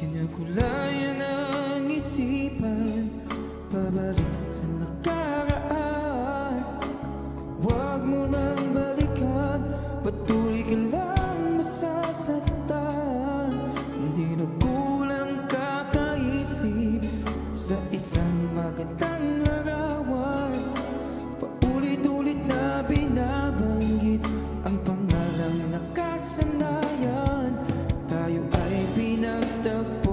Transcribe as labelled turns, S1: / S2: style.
S1: Kinakulayan ang isipan, pabalik sa nakaraan. Huwag mo nang balikan, patuloy ka lang masasaktan. Hindi nagkulang kakaisip sa isang magandang larawan. Paulit-ulit na binabanggit ang pangalang nakasanayan. Tayo ay pinagtagpo